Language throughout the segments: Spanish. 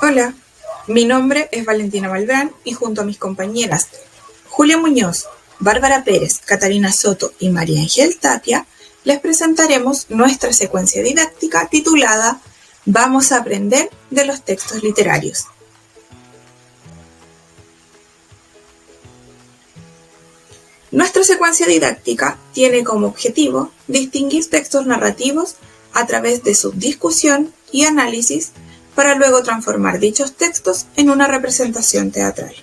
Hola, mi nombre es Valentina Malbrán y junto a mis compañeras Julia Muñoz, Bárbara Pérez, Catalina Soto y María Ángel Tapia, les presentaremos nuestra secuencia didáctica titulada Vamos a aprender de los textos literarios. Nuestra secuencia didáctica tiene como objetivo distinguir textos narrativos a través de su discusión y análisis para luego transformar dichos textos en una representación teatral.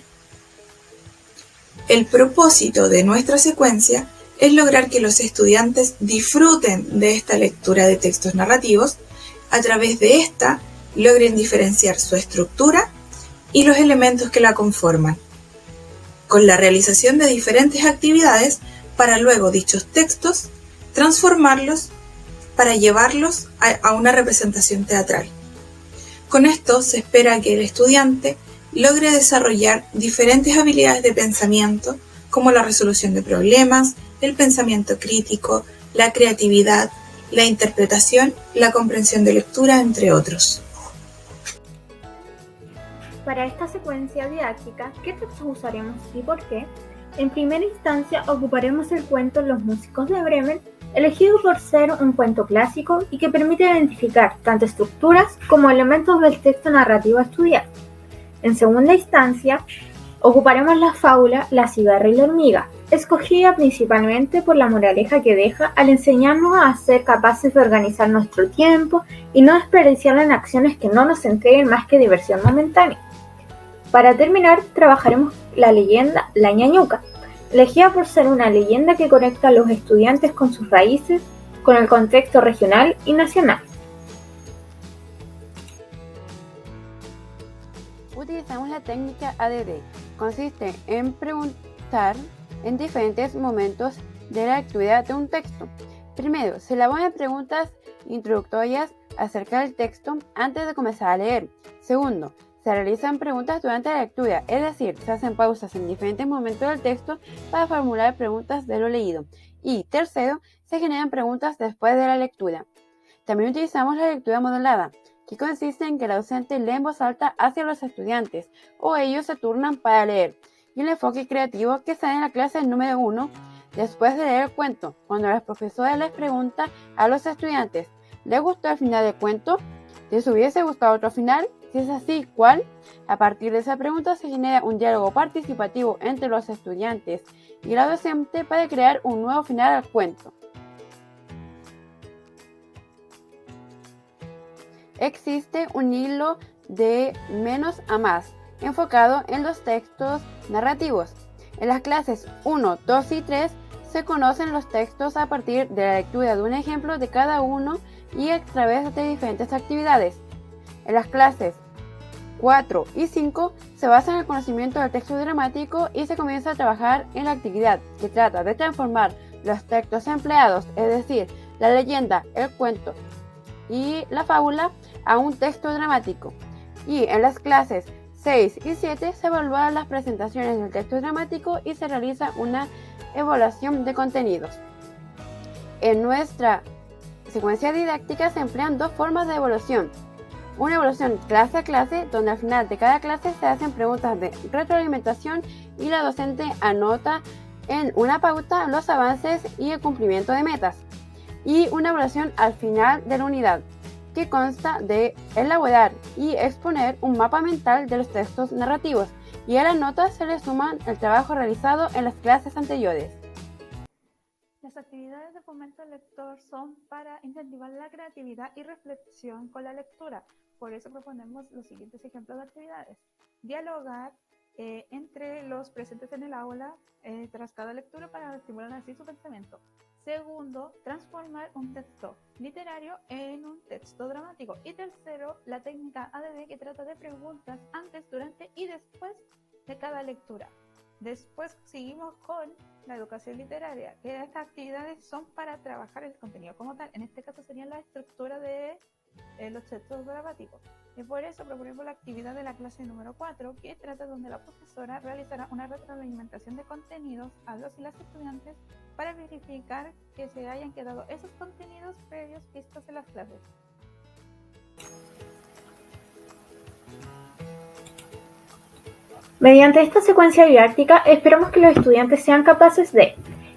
El propósito de nuestra secuencia es lograr que los estudiantes disfruten de esta lectura de textos narrativos, a través de esta logren diferenciar su estructura y los elementos que la conforman, con la realización de diferentes actividades para luego dichos textos transformarlos para llevarlos a una representación teatral. Con esto se espera que el estudiante logre desarrollar diferentes habilidades de pensamiento, como la resolución de problemas, el pensamiento crítico, la creatividad, la interpretación, la comprensión de lectura, entre otros. Para esta secuencia didáctica, ¿qué textos usaremos y por qué? En primera instancia, ocuparemos el cuento Los músicos de Bremen, elegido por ser un cuento clásico y que permite identificar tanto estructuras como elementos del texto narrativo a estudiar. En segunda instancia, ocuparemos la fábula La cigarra y la hormiga, escogida principalmente por la moraleja que deja al enseñarnos a ser capaces de organizar nuestro tiempo y no desperdiciarlo en acciones que no nos entreguen más que diversión momentánea. Para terminar, trabajaremos la leyenda La ñañuca, elegida por ser una leyenda que conecta a los estudiantes con sus raíces, con el contexto regional y nacional. Utilizamos la técnica ADD. Consiste en preguntar en diferentes momentos de la actividad de un texto. Primero, se elaboran preguntas introductorias acerca del texto antes de comenzar a leer. Segundo, se realizan preguntas durante la lectura, es decir, se hacen pausas en diferentes momentos del texto para formular preguntas de lo leído. Y tercero, se generan preguntas después de la lectura. También utilizamos la lectura modelada, que consiste en que la docente lee en voz alta hacia los estudiantes o ellos se turnan para leer, y el enfoque creativo que está en la clase número 1 después de leer el cuento, cuando la profesora les pregunta a los estudiantes: ¿les gustó el final del cuento? ¿Les hubiese gustado otro final? Si es así, ¿cuál? A partir de esa pregunta se genera un diálogo participativo entre los estudiantes y la docente para crear un nuevo final al cuento. Existe un hilo de menos a más, enfocado en los textos narrativos. En las clases 1, 2 y 3 se conocen los textos a partir de la lectura de un ejemplo de cada uno y a través de diferentes actividades. En las clases 4 y 5 se basa en el conocimiento del texto dramático y se comienza a trabajar en la actividad que trata de transformar los textos empleados, es decir, la leyenda, el cuento y la fábula, a un texto dramático. Y en las clases 6 y 7 se evalúan las presentaciones del texto dramático y se realiza una evaluación de contenidos. En nuestra secuencia didáctica se emplean dos formas de evaluación. Una evaluación clase a clase, donde al final de cada clase se hacen preguntas de retroalimentación y la docente anota en una pauta los avances y el cumplimiento de metas. Y una evaluación al final de la unidad, que consta de elaborar y exponer un mapa mental de los textos narrativos, y a las notas se le suman el trabajo realizado en las clases anteriores. Las actividades de fomento lector son para incentivar la creatividad y reflexión con la lectura. Por eso proponemos los siguientes ejemplos de actividades. Dialogar entre los presentes en el aula tras cada lectura para estimular así su pensamiento. Segundo, transformar un texto literario en un texto dramático. Y tercero, la técnica ADD, que trata de preguntas antes, durante y después de cada lectura. Después seguimos con la educación literaria, que estas actividades son para trabajar el contenido como tal. En este caso serían la estructura de los textos dramáticos. Y por eso proponemos la actividad de la clase número 4, que trata donde la profesora realizará una retroalimentación de contenidos a los y las estudiantes para verificar que se hayan quedado esos contenidos previos vistos en las clases. Mediante esta secuencia didáctica esperamos que los estudiantes sean capaces de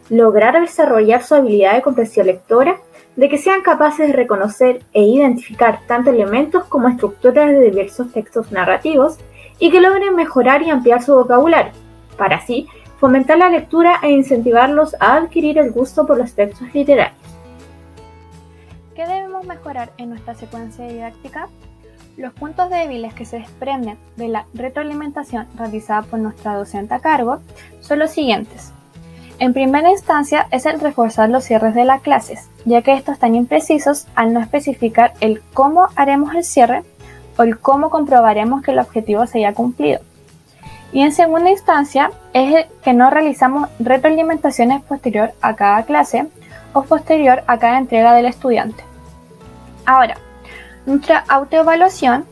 lograr desarrollar su habilidad de comprensión lectora, de que sean capaces de reconocer e identificar tanto elementos como estructuras de diversos textos narrativos y que logren mejorar y ampliar su vocabulario, para así fomentar la lectura e incentivarlos a adquirir el gusto por los textos literarios. ¿Qué debemos mejorar en nuestra secuencia didáctica? Los puntos débiles que se desprenden de la retroalimentación realizada por nuestra docente a cargo son los siguientes. En primera instancia es el reforzar los cierres de las clases, ya que estos están imprecisos al no especificar el cómo haremos el cierre o el cómo comprobaremos que el objetivo se haya cumplido. Y en segunda instancia es el que no realizamos retroalimentaciones posterior a cada clase o posterior a cada entrega del estudiante. Ahora, nuestra autoevaluación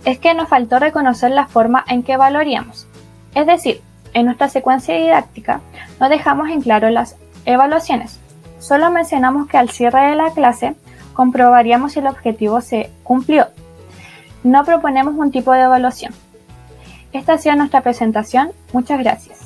es que nos faltó reconocer la forma en que evaluaríamos. Es decir, en nuestra secuencia didáctica no dejamos en claro las evaluaciones. Solo mencionamos que al cierre de la clase comprobaríamos si el objetivo se cumplió. No proponemos un tipo de evaluación. Esta ha sido nuestra presentación. Muchas gracias.